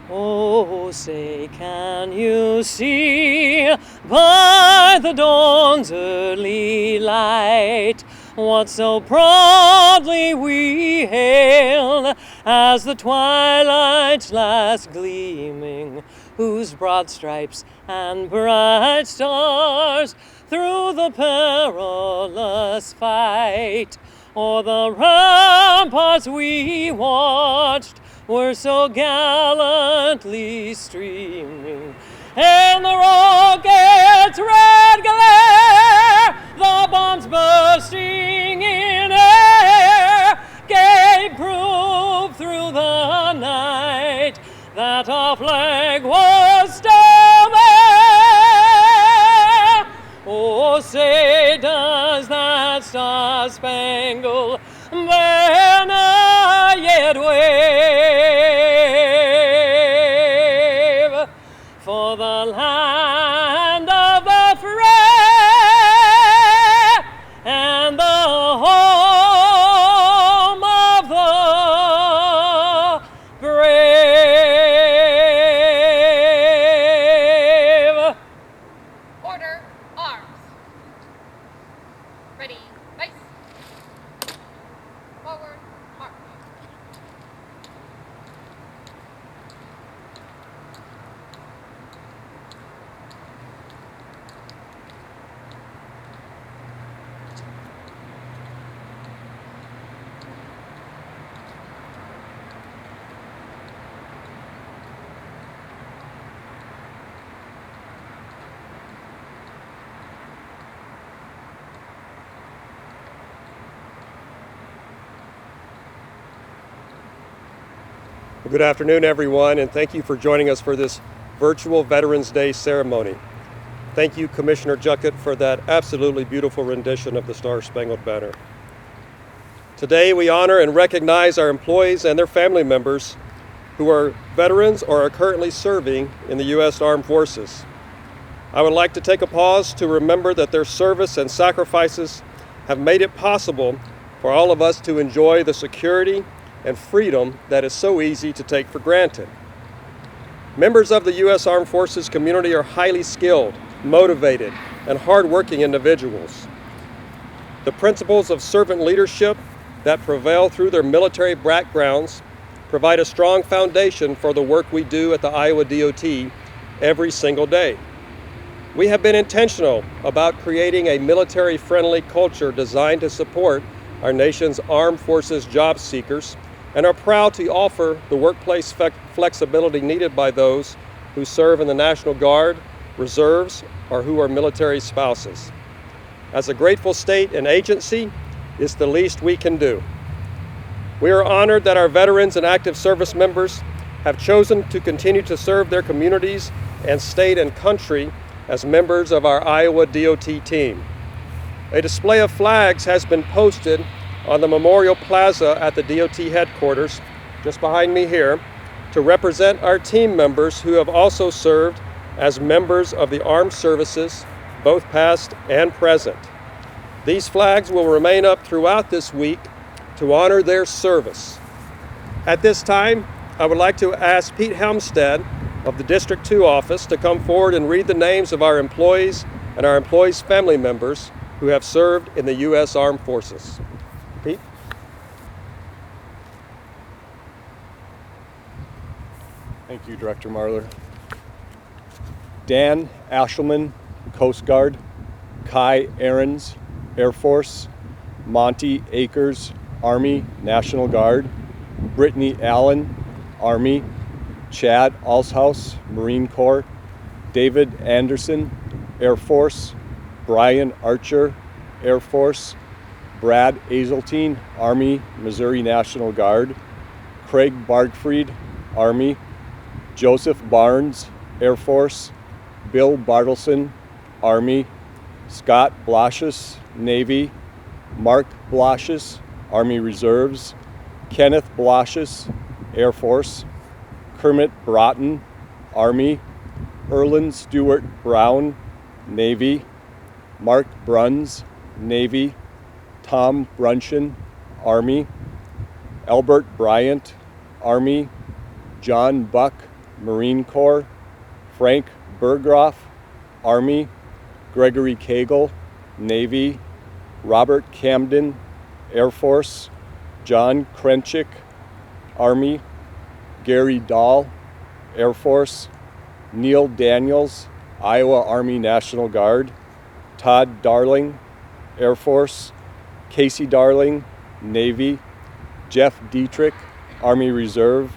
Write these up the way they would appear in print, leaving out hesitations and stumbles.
Oh, say, can you see by the dawn's early light what so proudly we hail as the twilight's last gleaming, whose broad stripes and bright stars through the perilous fight o'er the ramparts we watched were so gallantly streaming, and the rocket's red glare, the bombs bursting in air, gave proof through the night that our flag was still there. Oh, say, does that star-spangled banner yet wave for the land of the free and the home of the brave? Order, arms. Ready, base. Forward, march. Well, good afternoon, everyone, and thank you for joining us for this virtual Veterans Day ceremony. Thank you, Commissioner Juckett, for that absolutely beautiful rendition of the Star-Spangled Banner. Today, we honor and recognize our employees and their family members who are veterans or are currently serving in the U.S. Armed Forces. I would like to take a pause to remember that their service and sacrifices have made it possible for all of us to enjoy the security and freedom that is so easy to take for granted. Members of the U.S. Armed Forces community are highly skilled, motivated, and hardworking individuals. The principles of servant leadership that prevail through their military backgrounds provide a strong foundation for the work we do at the Iowa DOT every single day. We have been intentional about creating a military-friendly culture designed to support our nation's armed forces job seekers and are proud to offer the workplace flexibility needed by those who serve in the National Guard, reserves, or who are military spouses. As a grateful state and agency, it's the least we can do. We are honored that our veterans and active service members have chosen to continue to serve their communities and state and country as members of our Iowa DOT team. A display of flags has been posted on the Memorial Plaza at the DOT headquarters, just behind me here, to represent our team members who have also served as members of the armed services, both past and present. These flags will remain up throughout this week to honor their service. At this time, I would like to ask Pete Helmstead of the District 2 office to come forward and read the names of our employees and our employees' family members who have served in the U.S. Armed Forces. Pete? Thank you, Director Marler. Dan Ashelman, Coast Guard. Kai Ahrens, Air Force. Monty Akers, Army National Guard. Brittany Allen, Army. Chad Alshouse, Marine Corps. David Anderson, Air Force. Brian Archer, Air Force. Brad Azeltine, Army, Missouri National Guard. Craig Bargfried, Army. Joseph Barnes, Air Force. Bill Bartleson, Army. Scott Blasius, Navy. Mark Blasius, Army Reserves. Kenneth Blasius, Air Force. Kermit Broughton, Army. Erlen Stewart Brown, Navy. Mark Bruns, Navy. Tom Brunchen, Army. Albert Bryant, Army. John Buck, Marine Corps. Frank Berghoff, Army. Gregory Cagle, Navy. Robert Camden, Air Force. John Krenchik, Army. Gary Dahl, Air Force. Neil Daniels, Iowa Army National Guard. Todd Darling, Air Force. Casey Darling, Navy. Jeff Dietrich, Army Reserve.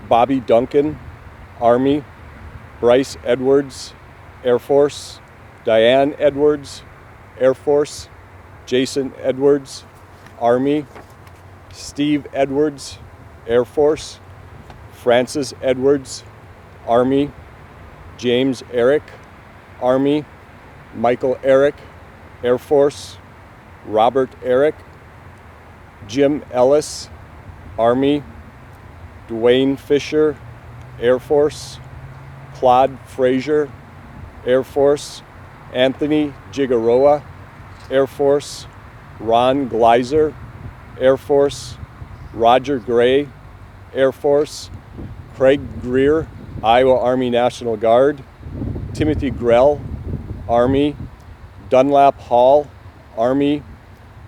Bobby Duncan, Army. Bryce Edwards, Air Force. Diane Edwards, Air Force. Jason Edwards, Army. Steve Edwards, Air Force. Francis Edwards, Army. James Eric, Army. Michael Eric, Air Force. Robert Eric. Jim Ellis, Army. Dwayne Fisher, Air Force. Claude Frazier, Air Force. Anthony Jigaroa, Air Force. Ron Gleiser, Air Force. Roger Gray, Air Force. Craig Greer, Iowa Army National Guard. Timothy Grell, Army. Dunlap Hall, Army.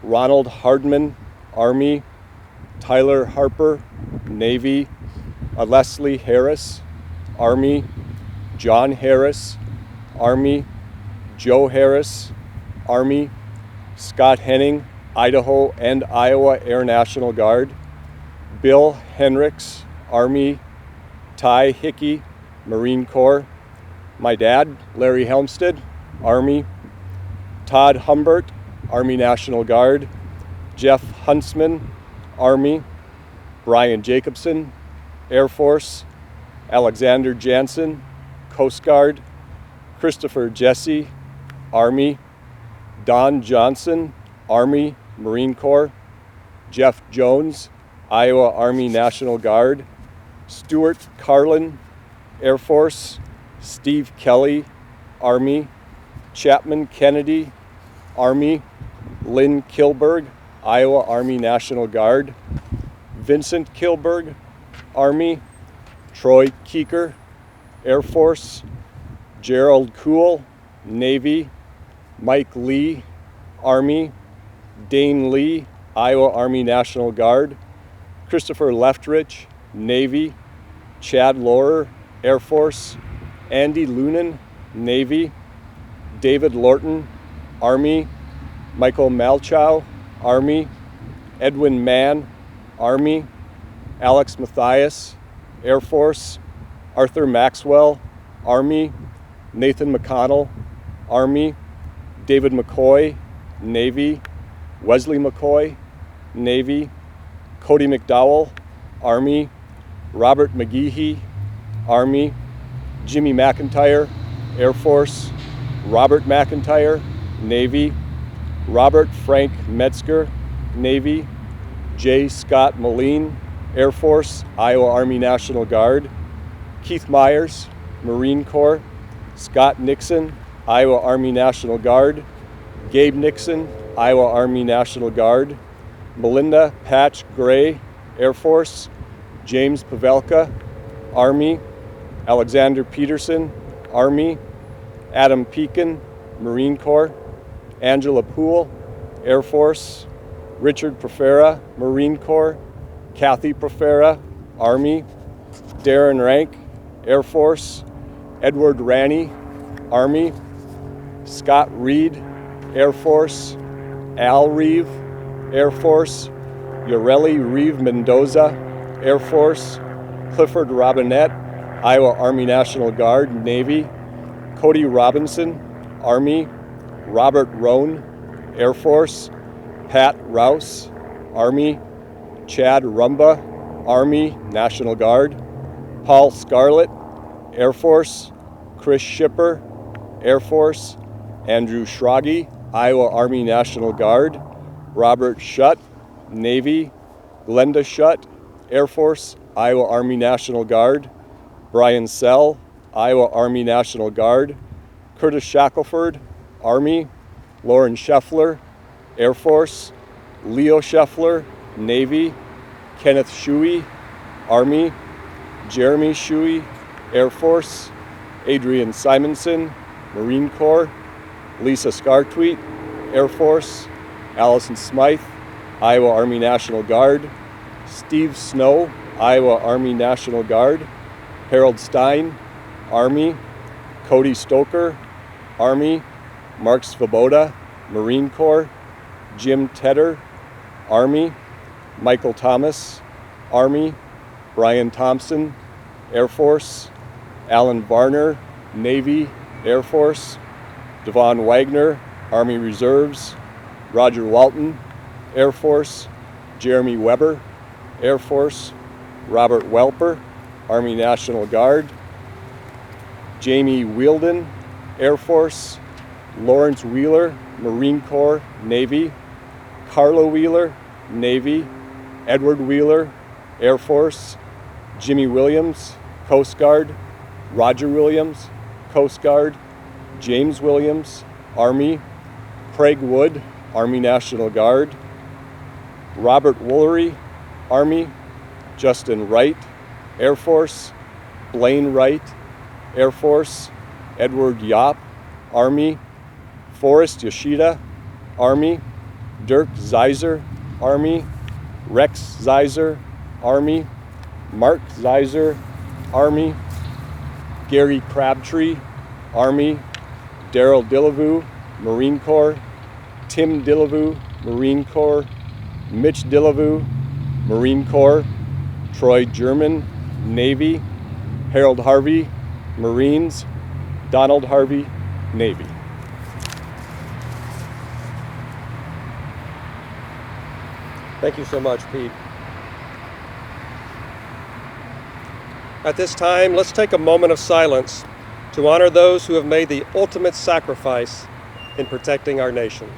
Ronald Hardman, Army. Tyler Harper, Navy. Leslie Harris, Army. John Harris, Army. Joe Harris, Army. Scott Henning, Idaho and Iowa Air National Guard. Bill Henricks, Army. Ty Hickey, Marine Corps. My dad, Larry Helmstead, Army. Todd Humbert, Army National Guard. Jeff Huntsman, Army. Brian Jacobson, Air Force. Alexander Jansen, Coast Guard. Christopher Jesse, Army. Don Johnson, Army, Marine Corps. Jeff Jones, Iowa Army National Guard. Stuart Carlin, Air Force. Steve Kelly, Army. Chapman Kennedy, Army. Lynn Kilberg, Iowa Army National Guard. Vincent Kilberg, Army. Troy Keeker, Air Force. Gerald Kuhl, Navy. Mike Lee, Army. Dane Lee, Iowa Army National Guard. Christopher Leftrich, Navy. Chad Lorer, Air Force. Andy Lunan, Navy. David Lorton, Army. Michael Malchow, Army. Edwin Mann, Army. Alex Mathias, Air Force. Arthur Maxwell, Army. Nathan McConnell, Army. David McCoy, Navy. Wesley McCoy, Navy. Cody McDowell, Army. Robert McGehee, Army. Jimmy McIntyre, Air Force. Robert McIntyre, Navy. Robert Frank Metzger, Navy. J. Scott Moline, Air Force, Iowa Army National Guard. Keith Myers, Marine Corps. Scott Nixon, Iowa Army National Guard. Gabe Nixon, Iowa Army National Guard. Melinda Patch Gray, Air Force. James Pavelka, Army. Alexander Peterson, Army. Adam Pekin, Marine Corps. Angela Poole, Air Force. Richard Profera, Marine Corps. Kathy Profera, Army. Darren Rank, Air Force. Edward Ranney, Army. Scott Reed, Air Force. Al Reeve, Air Force. Yoreli Reeve Mendoza, Air Force. Clifford Robinette, Iowa Army National Guard, Navy. Cody Robinson, Army. Robert Roan, Air Force. Pat Rouse, Army. Chad Rumba, Army National Guard. Paul Scarlett, Air Force. Chris Shipper, Air Force. Andrew Schrage, Iowa Army National Guard. Robert Shutt, Navy. Glenda Shutt, Air Force, Iowa Army National Guard. Brian Sell, Iowa Army National Guard. Curtis Shackelford, Army. Lauren Scheffler, Air Force. Leo Scheffler, Navy. Kenneth Shuey, Army. Jeremy Shuey, Air Force, Adrian Simonson, Marine Corps, Lisa Scartweet, Air Force, Allison Smythe, Iowa Army National Guard, Steve Snow, Iowa Army National Guard, Harold Stein, Army, Cody Stoker, Army, Mark Svoboda, Marine Corps, Jim Tedder, Army, Michael Thomas, Army, Brian Thompson, Air Force, Alan Varner, Navy, Air Force, Devon Wagner, Army Reserves, Roger Walton, Air Force, Jeremy Weber, Air Force, Robert Welper, Army National Guard, Jamie Wielden, Air Force, Lawrence Wheeler, Marine Corps, Navy, Carla Wheeler, Navy, Edward Wheeler, Air Force, Jimmy Williams, Coast Guard, Roger Williams, Coast Guard, James Williams, Army, Craig Wood, Army National Guard, Robert Woolery, Army, Justin Wright, Air Force, Blaine Wright, Air Force, Edward Yop, Army, Forrest Yoshida, Army, Dirk Zeiser, Army, Rex Zeiser, Army, Mark Zeiser, Army, Gary Crabtree, Army, Daryl Dillevue, Marine Corps, Tim Dillevue, Marine Corps, Mitch Dillevue, Marine Corps, Troy German, Navy, Harold Harvey, Marines, Donald Harvey, Navy. Thank you so much, Pete. At this time, let's take a moment of silence to honor those who have made the ultimate sacrifice in protecting our nation.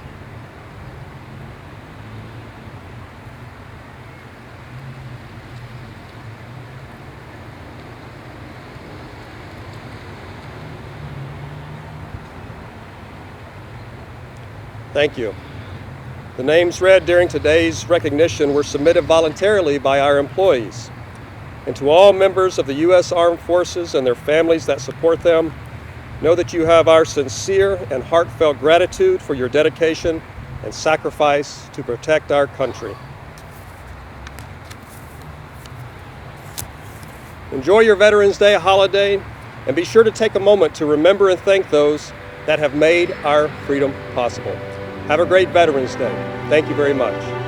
Thank you. The names read during today's recognition were submitted voluntarily by our employees. And to all members of the U.S. Armed Forces and their families that support them, know that you have our sincere and heartfelt gratitude for your dedication and sacrifice to protect our country. Enjoy your Veterans Day holiday, and be sure to take a moment to remember and thank those that have made our freedom possible. Have a great Veterans Day. Thank you very much.